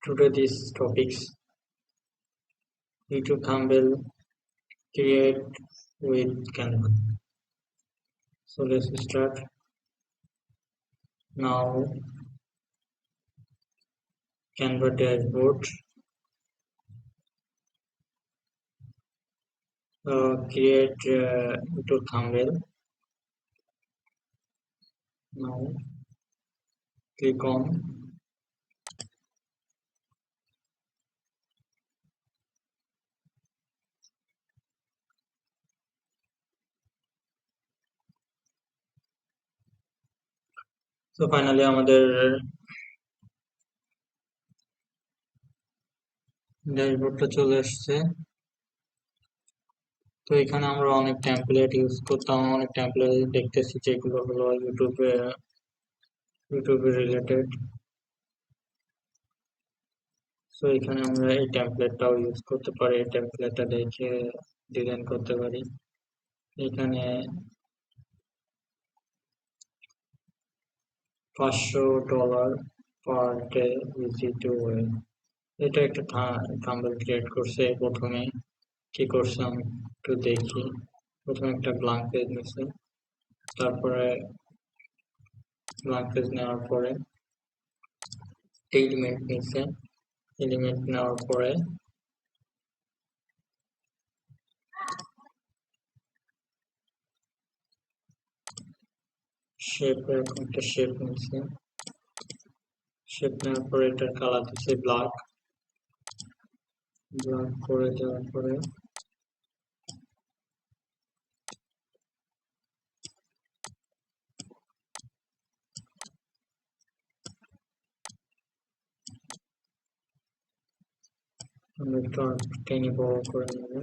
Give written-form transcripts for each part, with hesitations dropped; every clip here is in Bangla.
Today these topics YouTube thumbnail create with Canva. So let's start now. Canva dashboard. Create YouTube thumbnail. Now click on so finally আমাদের ড্যাশবোর্ডটা চলে আসছে। তো এখানে আমরা অনেক টেমপ্লেট ইউজ করতাম, অনেক টেমপ্লেট দেখতেছি যেগুলো হলো ইউটিউবে রিলেটেড। সো এখানে আমরা এই টেমপ্লেটটাও ইউজ করতে পারি, এই টেমপ্লেটটা দেখে ডিজাইন করতে পারি। এখানে $500 per day easy to earn, এটা একটা থাম্বনেল ক্রিয়েট করছে। প্রথমে কি করছে আমি একটু দেখি। প্রথমে একটা ব্ল্যাঙ্ক পেজ নিচ্ছে, তারপরে ব্ল্যাঙ্ক পেজ নেওয়ার পরে এলিমেন্ট নিচ্ছে, এলিমেন্ট নেওয়ার পরে শেপ, এরকম একটা শেপ নিচ্ছে। শেপ নেওয়ার পরে এটার কালার দিচ্ছে ব্ল্যাক। ব্ল্যাক করে দেওয়ার পরে আমরা একটু টেনে বড় করে নেব।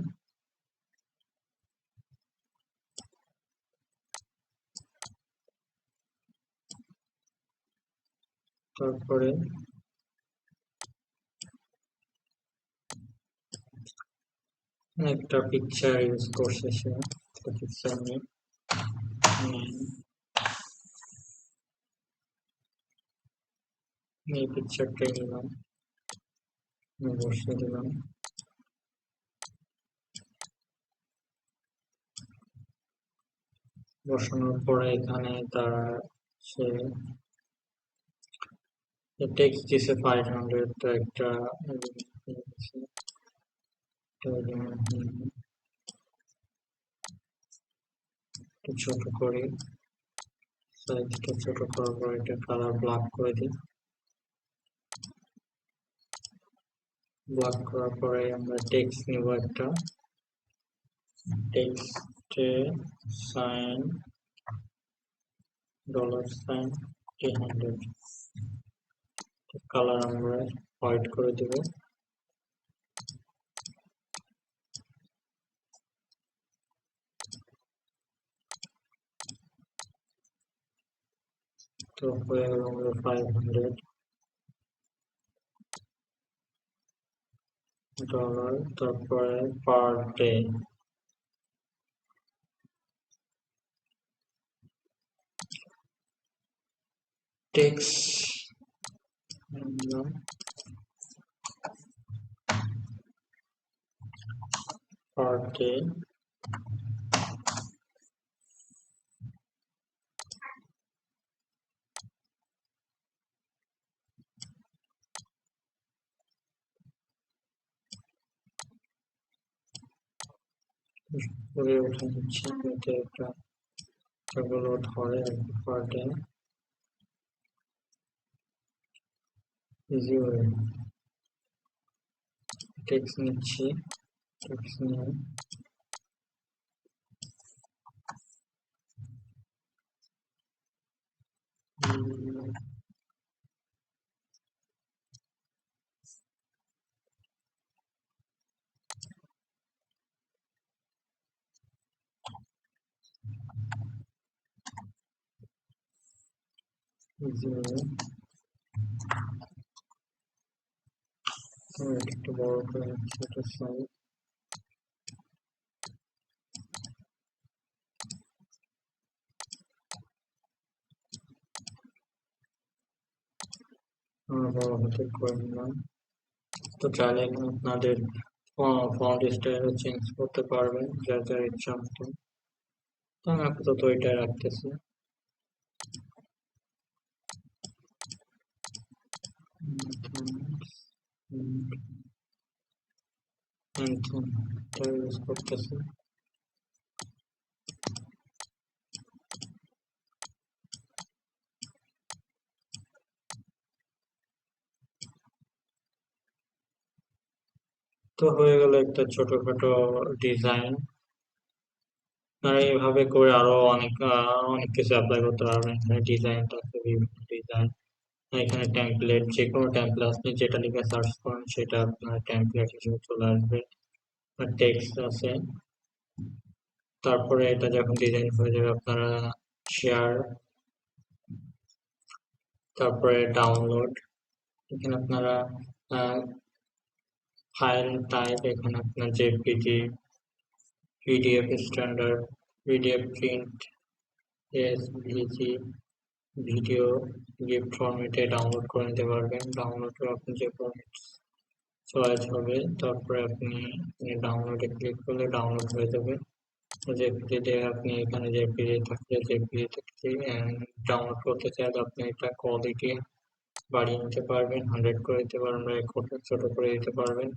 তারপরে একটা পিকচার ইউজ করছে সে, পিকচার নিয়ে এই পিকচারটাই নিলাম, বসিয়ে দিলাম। বসানোর পরে এখানে তারা সে টেক্সট দিছে 500, তো একটা ছোট করি, সাইজটা ছোট করার পর এটা কালার ব্ল্যাক করে দিই। ব্ল্যাক করার পরে আমরা টেক্সট নিব, একটা টেক্সটে সাইন $সাইন 300, কালার আমরা হোয়াইট করে দেব। তো হয়ে গেল আমরা $500, তারপরে per day text per day করে উঠে নিচ্ছি, যাতে একটা যেগুলো ধরে পার ডে ইজি ওয়ে। টেক্সট নিচ্ছি, টেক্সট নিয়ে ইজি ওয়ে একটু বড় করে নিচ্ছি, এটা সাইজ। বড় হাতে করে নিলাম। তো চাইলে আপনাদের ফন্ট স্টাইলও চেঞ্জ করতে পারবেন যা যা ইচ্ছা মতো। তো আমি আপাতত এটা রাখতেছি। ইউজ করতেছি। তো হয়ে গেল একটা ছোটখাটো ডিজাইন। আপনারা এইভাবে করে আরো অনেক কিছু অ্যাপ্লাই করতে পারবেন। এখানে ডিজাইনটা আছে, বিভিন্ন ডিজাইন। এখানে টেমপ্লেট, যে কোনো টেমপ্লেট আপনি যেটা লিখে সার্চ করেন সেটা আপনার টেমপ্লেট হিসেবে চলে আসবে। আর টেক্সট আছে। তারপরে এটা যখন ডিজাইন হয়ে যাবে আপনারা শেয়ার, তারপরে ডাউনলোড। এখানে আপনারা ফাইল টাইপ, এখানে আপনার JPG, PDF standard, PDF print, SVG, video, gift ফরম্যাটে ডাউনলোড করে নিতে পারবেন। ডাউনলোড করে আপনি যে ফরম্যাট চয়েস হবে, তারপরে আপনি ডাউনলোডে ক্লিক করলে ডাউনলোড হয়ে যাবে। জেপিজিতে আপনি এখানে জেপিজি থাকলে জেপিজি থেকে ডাউনলোড করতে চাইলে আপনি এটা কোয়ালিটি বাড়িয়ে নিতে পারবেন, 100 করে দিতে পারবেন, ছোট করে দিতে পারবেন,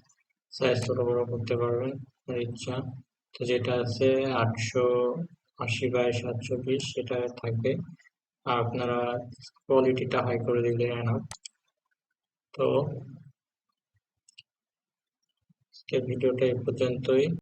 সাইজ ছোট বড় করতে পারবেন আপনার ইচ্ছা। তো যেটা আছে 880 বাই 720 সেটা থাকবে। আর আপনারা কোয়ালিটিটা হাই করে দিলে এনাফ। তো আজকের ভিডিওটা এই পর্যন্তই।